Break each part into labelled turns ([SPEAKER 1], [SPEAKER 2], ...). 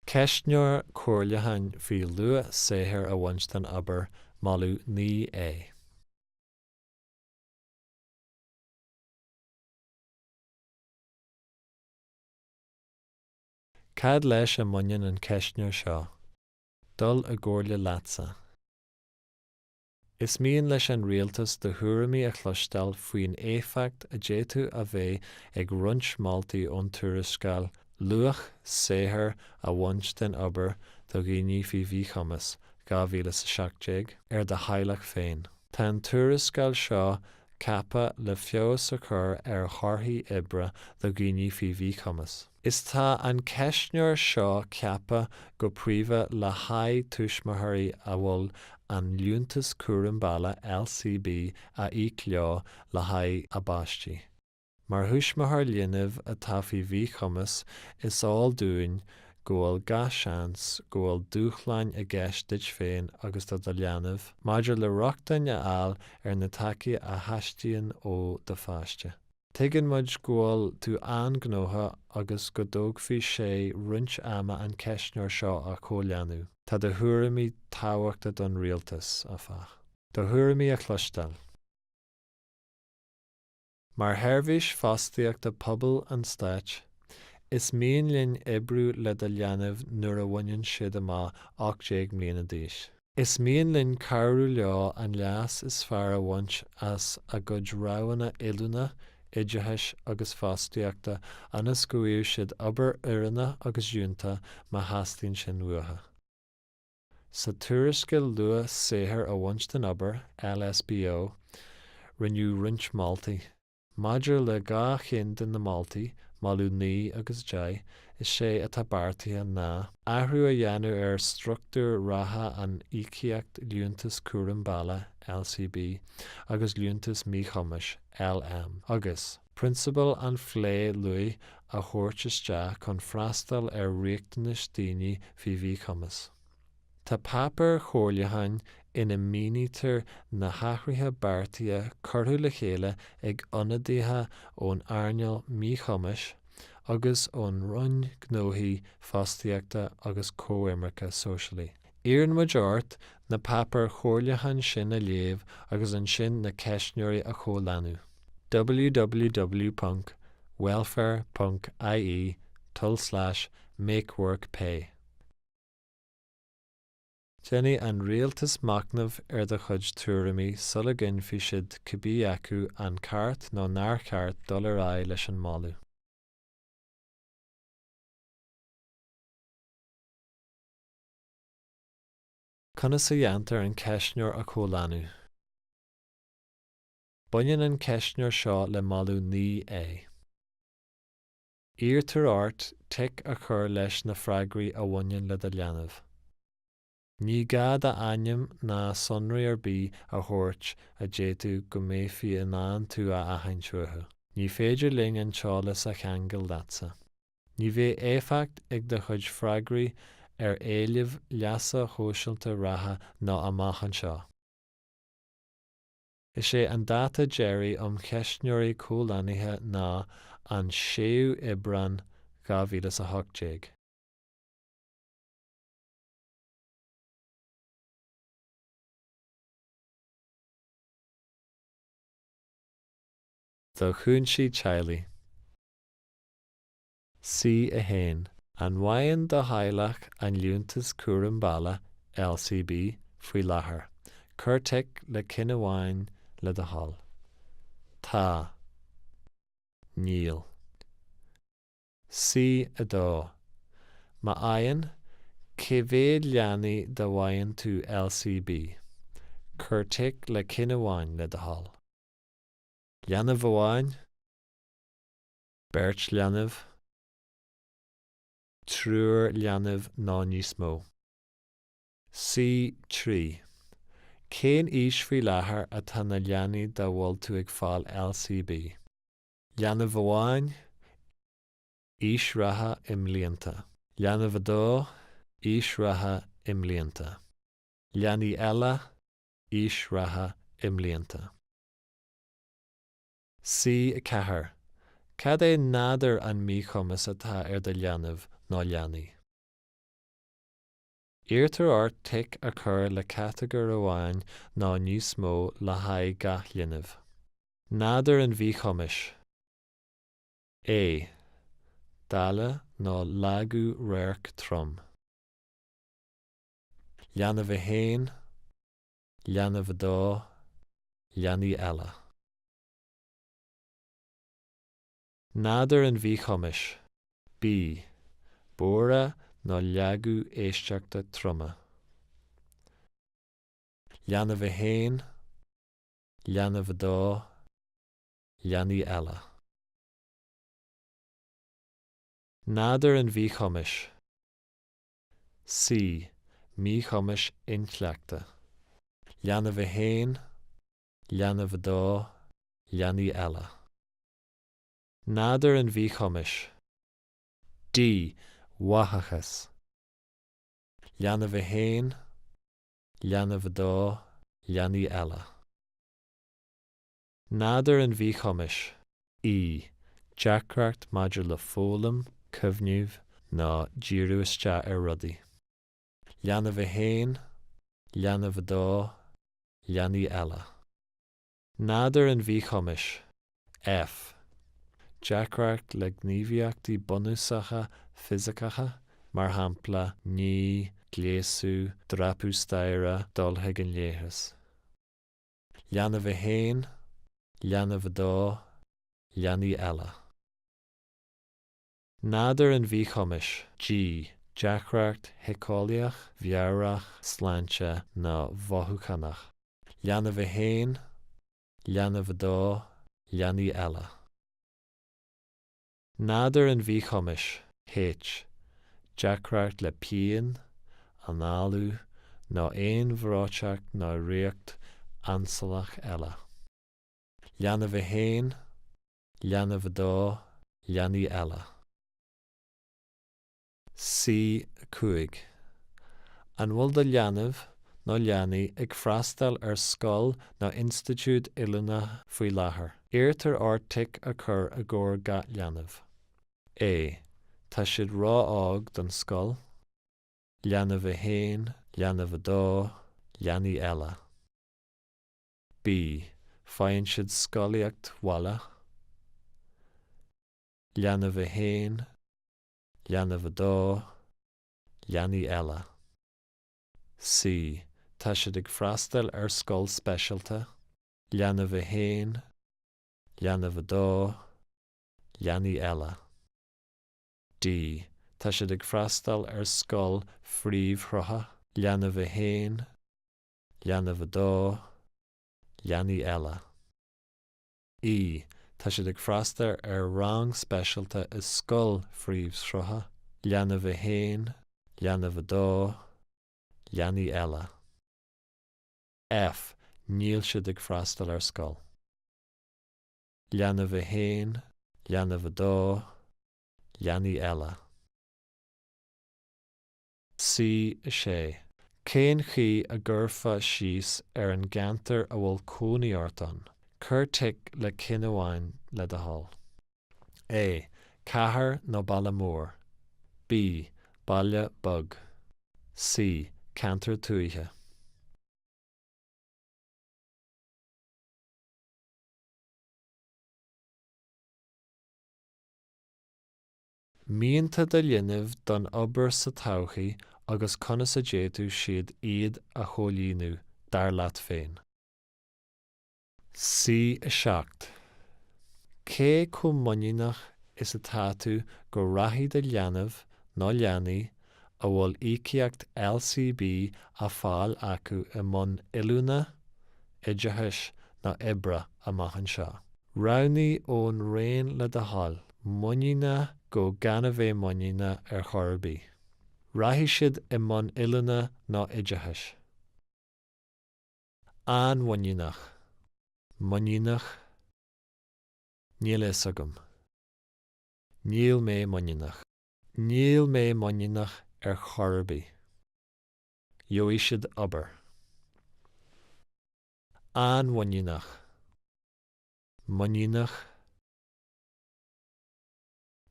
[SPEAKER 1] Ceisneoir comhairleáin faoi luath saothar a bhaint den obair malú ní é. Cad leis a mbaineann an ceisneoir seo? Dul a gcomhairle leatsa. Is mian leis an rialtas de thuairimí a chlostal faoin éifeacht a d'fhéadfadh a bheith ag roinnt Maltaí ón tuarascáil luach saothar a bhaint den obair do dhaoine faoi bhí chumas 2017 ar de Cailleach féin. Tá an tuarascáil seo ceaptha le feabhas a chur ar chortaí oibre do dhaoine faoi bhí chumas. Is tá an ceisneoir seo ceaptha go príomha le haghaidh tuaismithirí a bhfuil an Liúntas Cúram Balla LCB a íoclá le haghaidh a báistí. Mar thuaismithir léinamh atá faoi bhí chumas is ál dúinn go bhfuil gach seans go bhfuil dúchleain a gceist duit féin agus do leanamh maidir le reachtainn a fháil ar na tacaí a theastaíonn ó do pháiste. Tuigeann muid go bhfuil tú an-gnótha agus go dtógfaí sé roinnt ama an ceisneoir seo a comhleanú. Tá do thuairimí tábhachta don rialtas a fach. Do thuairimí a chlostal. Mar theirbhís fostaíocht de pobal an Stáit, is mian linn oibriú le do leanamh nuair a bhaineann siad amach 18 mbliana d'aois. Is mian linn cabhrú leo an leas is fearr a bhaint as a gcuid rabhanna oiliúna, oideachais agus fostaíochta anas go bhfuil siad obair oireanna agus dúnta má theastaíonn sin nuatha. Sa tuarascail luath saothar a bhaint den obair, LSBO, rinneadh roinnt Maltaí. Maidir le gach chin den na Maltaí, malú ní agus dé, is sé atá beartaithe ná. Athhrú a dhéanamh ar struchtúr ratha an íocaíocht Liúntas Cúram Balla LCB agus Liúntas Mí Chumas LM. Agus, Principal an phlé luath a thabhairt isteach chun freastal ar riachtanas daoine faoi bhí chumas. Tá pápar comhairleáin ina mínítear na hathruithe beartaithe curtha le chéile ag ionadaithe ón airneall Mí Chumas agus ón roinn gnóthaí fostaíochta agus comhfhimirce sóisialaí. Iarn muid ort na pápar comhairleáin sin a léamh agus an sin na ceisneoirí a comhleanú. www.welfare.ie/makeworkpay. Déanaí an rialtas macnamh ar do chuid tuairimí sula ginn faoi siad cibí acu an ceart nó nár ceart dul ar aghaidh leis an málu. Conas a dhéantar an ceisneoir a comhleanú. Bainneann an ceisneoir seo le malú ní é. Íortar ort tic a chur leis na freagraí a bhainneann le do leanamh. Ní gad a ainm ná sonraí ar bith a thabhairt a d'fhéadfadh go méifí in ann tú a aithintúthe. Ní féidir linn an teolas a cheangal leatsa. Ní bheidh éifeacht ag do chuid freagraí ar éilimh leasa thóisialta ratha ná amach anseo. Is sé an data Jerry ceisneoirí comhleanaithe ná an 6 Oibreán 2018. Do Chúnsaí Teaghlaigh. Sí a hain. An bhain do Cailleach an Liúntas Cúram Balla LCB faoi láthair. Cuirteach le cinenne bhain le do hall. Tá. Níl. Sí a dó. Má aighean, cé bhéad leanaí do bhain tú LCB. Cuirteach le cinenne bhain le do hall. Leanamh bháin, beirt leanamh, trúr leanamh ná níos mó. Sí 3. Cén fhís faoi láthair atá na leanaí do bhfuil tú ag fáil LCB. Leanamh bháin, fhís ratha imblianta. Leanamh dó, fhís ratha imblianta. Leanaí eile, fhís ratha imblianta. Sí 4. Cad é nádar an Mí Chumas atá ar do leanamh ná leanaí? Íartar ort tic a chur le cateagar amháin ná níos mó le haghaidh gach dhéanamh. Nádar an bhí chumis. A. Dala nó leagú réirc trom. Leanamh a héin, leanamh a dó, leanaí eile. Nádar an bhí chumis. B. Bóra nó leagú éisteachta troma. Leanamh a héin, leanamh a dó, leanaí eile. Nádar an bhí chumis. C. Mí chumis inchleachta. Leanamh a héin, leanamh a dó, leanaí eile. Nádar an bhí chumis. D. Wathachas. Leanamh a héin, leanamh a dó, leanaí eile. Nádar an bhí chumis. E. Deacracht maidir le fólam, cymhniúh ná díriú isteach ar rudaí. Leanamh a héin, leanamh a dó, leanaí eile. Nádar an bhí chumis. F. Deacracht le gníomhaíochtaí bunúsacha fisicacha mar shampla ní, gléasú, drapú staire, dultha an léithas. Leanamh a héin, leanamh a dó, leanaí eile. Nádar an bhí chumis. G. Deacracht heicálaíoch, bhearach, sláinte ná bhothuchanach. Leanamh a héin, leanamh a dó, leanaí eile. Nádar an bhí chumis. H. Deacracht le pian, análú nó aon bhráteach nó riocht ansalach eile. Leanamh a héin, leanamh a dó, leanaí eile. C. Cúig. An bhfuil do leanamh nó leanaí ag freastal ar scoil nó institiúid oileánna faoi láthair. Íartar ort tic a chur a gcóir gach leanamh. A. Tá siad rá ág don scoil. Leanamh a héin, leanamh a dó, leanaí eile. B. Fáinne siad scoilaíocht mhaile. Leanamh a héin, leanamh a dó, leanaí eile. C. Tá siad ag freastal ar scoil speisialta. Leanamh a héin, leanamh a dó, leanaí eile. D. Tá siad ag freastal ar scoil phríomhthrutha. Leanamh a héin, leanamh a dó, leanaí eile. E. Tá siad ag freastal ar rang speisialta is scoil phríomhthrutha. Leanamh a héin, leanamh a dó, leanaí eile. F. Níl siad ag freastal ar scoil. Leanamh a héin, leanamh a dó, leanaí eile. C. Sé. Cén chi a ggurfa síos ar an gceantar a bhfuil cónaí ort ann. Cur tic le cin amháin le do hall. A. Cathair nó balla mór. B. Baile bug. C. Cantar tuaithe. Míonanta do léanamh don obair sa todhchaí agus conas a déadú siad iad a chomhlíonú dar leat féin. C. Seacht. Cé chomh monínach is atá tú go raithfidh do léanamh nó leanaí a bhfuil íocaíocht LCB a fháil acu i mbun oiliúna, oideachais nó oibre amach anseo. Rognaí ón raon le do hall, monína go ganamh é monína ar chorbaí. Raithfidh siad i mbun oiliúna nó oideachais. An monínach. Monínach. Níl is agam. Níl mé monínach. Níl mé monínach ar chorbaí. Joigh siad obair. An monínach. Monínach.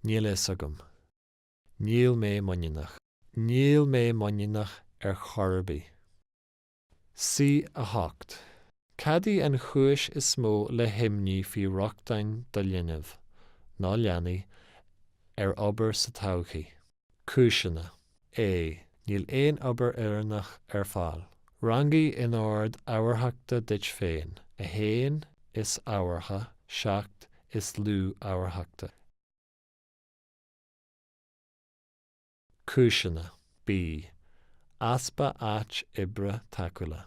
[SPEAKER 1] Níl is agam. Níl mé monínach. Níl mé monínach ar chorbaí. Sí a hocht. Cadí an chúis is mó le himní fi rochtain do linneamh, ná leanaí, ar obair sa todhchaí. Cúiseanna. Níl éon obair éireannach ar fáil. Rangaí in ard ábharthachta duit féin. A héin is ábhartha, seacht is lú ábharthachta. Cúiseanna. B. Aspa áit ibre tacula.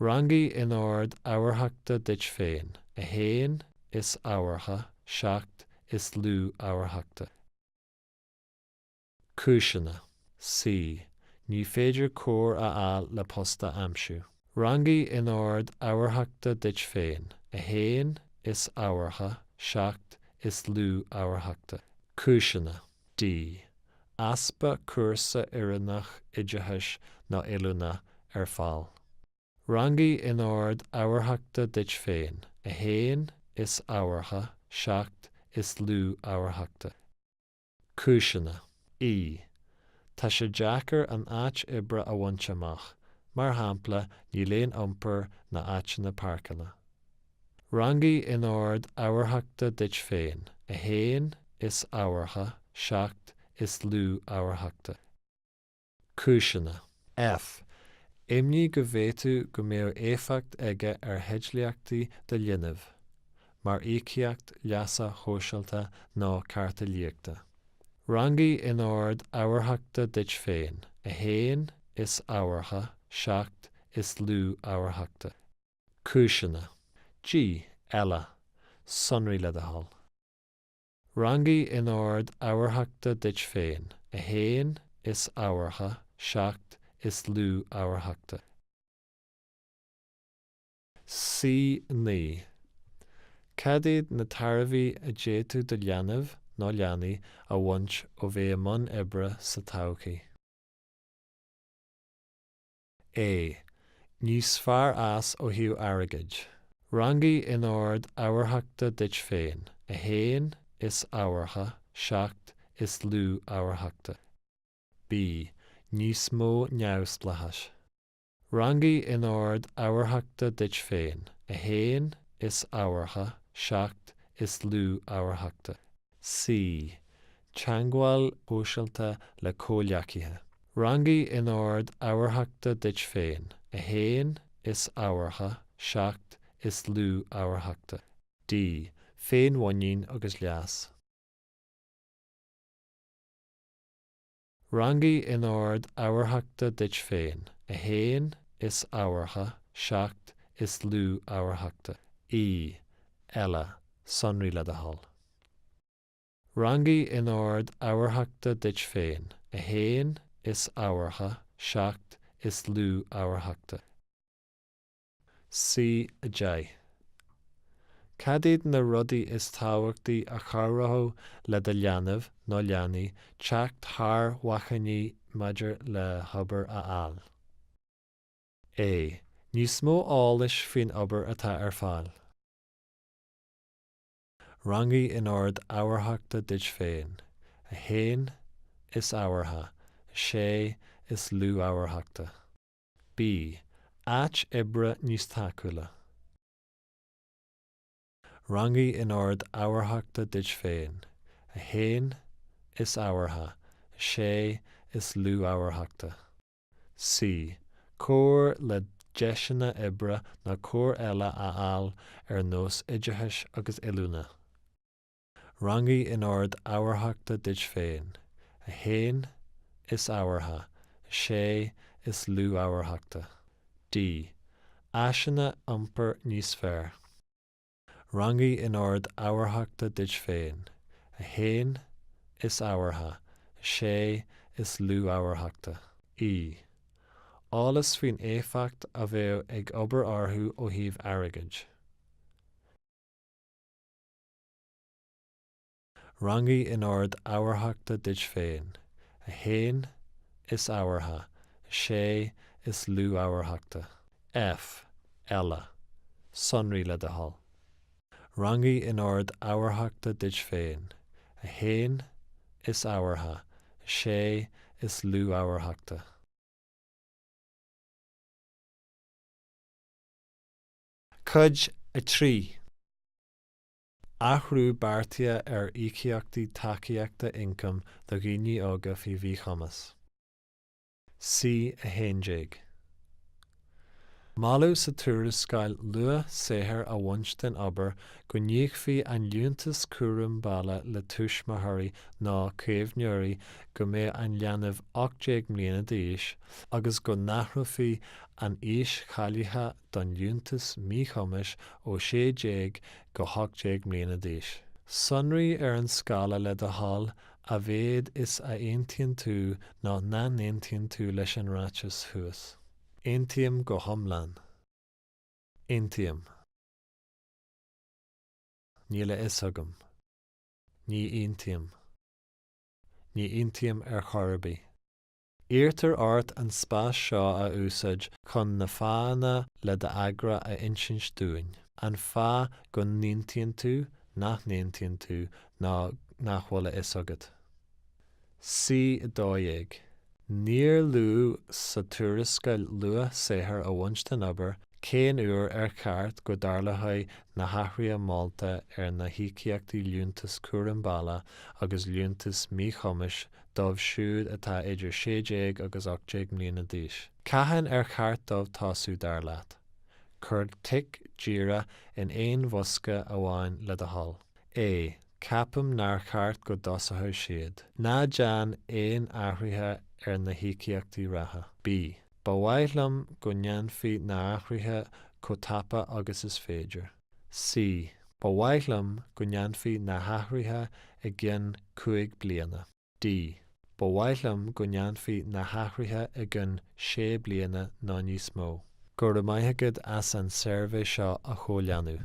[SPEAKER 1] Rangaí in ard ábharthachta duit féin. A héin is ábhartha, seacht is lú ábharthachta. Cúiseanna. C. Ní féidir cóir a fháil le posta aimsiú. Rangaí in ard ábharthachta duit féin. A héin is ábhartha, seacht is lú ábharthachta. Cúiseanna. D. Aspa cuarsa éireannach oideachais ná oileánna ar fáil. Rangaí in ard ábharthachta duit féin. A héin is ábhartha, seacht is lú ábharthachta. Cúiseanna. I. Tá sé deacair an áit ibre a bhaint amach, mar shampla ní léon iompar na áiteanna páirceanna. Rangaí in ard ábharthachta duit féin. A héin is ábhartha, seacht is lú ábharthachta. Cúiseanna. F. Imní go bhféadú go mbeadh éifeacht aige ar heidliaachtaí do linneamh, mar íocaíocht, leasa, hóisialta ná carta líochta. Rangaí in ard ábharthachta duit féin. A héin is ábhartha, seacht is lú ábharthachta. Cúiseanna. G. Ella. Sonraí le hall. Rangaí in ard ábharthachta duit féin. A héin is ábhartha, seacht is lú ábharthachta. C. Ní. Cad iad na tarbhí a déitú do leanamh ná leanaí a bhaint ó bheith man ibre sa todhchaí. A. Níos fearr as ó hiú airgid. Rangaí in ard ábharthachta duit féin. A héin is ábhartha, seacht is lú ábharthachta. B. Níos mó neamhspleáthais. Rangaí in ard ábharthachta duit féin. A héin is ábhartha, seacht is lú ábharthachta. C. Teangmhail hóisialta le comhghacaithe. Rangaí in ard ábharthachta duit féin. A héin is ábhartha, seacht is lú ábharthachta. D. Féin bhainnín agus leas. Rangaí in ard ábharthachta duit féin. A héin is ábhartha, seacht is lú ábharthachta. I. Ella. Sonraí le hall. Rangaí in ard ábharthachta duit féin. A héin is ábhartha, seacht is lú ábharthachta. C. J. Cad iad na rudaí is tábhachtaí a charbhthú le do leanamh ná leanaí teacht thar mhaithníí maidir le hobair a fháil. A. Níos mó eolais faoin obair atá ar fáil. Rangaí in ard ábharthachta duit féin. A héin is ábhartha, sé is lú ábharthachta. B. Áit ibre níos tacula. Rangaí in ard ábharthachta duit féin. A héin is ábhartha, sé is lú ábharthachta. C. Cóir le deiseanna ibre na cóir eile a fháil ar nós oideachais agus oileánna. Rangaí in ard ábharthachta duit féin. A héin is ábhartha, sé is lú ábharthachta. D. Aiseanna iompar níos fearr. Rangaí in ard ábharthachta duit féin. A héin is ábhartha, sé is lú ábharthachta. I. Álas faoin éifeacht a bheith ag obair orthu ó thaobh airgid. Rangaí in ard ábharthachta duit féin. A héin is ábhartha, sé is lú ábharthachta. F. Ella. Sonraí le hall. Rangaí in ard ábharthachta duit féin. A héin is ábhartha, sé is lú ábharthachta. Cuid a trí. Athrú beartaithe ar íceachtaí tacaíochta incom do dhaoine óga faoi bhí chumas. Sí a 11. Máladh sa tuarascáil luath saothair a bhaint den obair go ndíochfaí an Liúntas Cúram Balla le tús mo thoirí ná céimhneoirí go mbeadh an leanbh 80 mbliana d'aois agus go n-athrufaí an fhís chailithe don Liúntas Míchumas ó 60 go 80 mbliana d'aois. Sonraí ar an scála le do hall a bhéad is a aontaíonn tú ná naintíonn tú leis an ráiteas thuas. Aontaíonn go hiomlán. Aontaíonn. Níl is agam. Ní aontaíonn. Ní aontaíonn ar chorbaí. Íartar ort an spás seo a úsáid chun na fána le d'agra a insint dúin. An fá go n-aontaíonn tú, nach n-aontaíonn tú ná nach bhfuil is agad. Sí 12. Níor lú sa tuarascáil luath saothair a bhaint den obair, cén uair ar cheart go darlathaigh na hathruithe Malta ar na híceachtaí Liúntas Cúram Balla agus Liúntas Míchumas dóibh siúd atá idir 60 agus 80 mbliana d'aois. Caitheann ar cheart dóibh tású dar leat. Chuir tic díreach in aon bhosca amháin le do hall. A. Ceapam nár cheart go dosatha siad. Ná dean aon athruithe ar na híceachtaí ratha. B. Ba mhaithlim go ndeanfaí na athruithe chomh tapa agus is féidir. C. Ba mhaithlim go ndeanfaí na hathruithe i gcin 5 bliana. D. Ba mhaithlim go ndeanfaí na hathruithe i gcin 6 bliana ná níos mó. Go raibh maithfidh as an seirbhé seo a chomh leanú.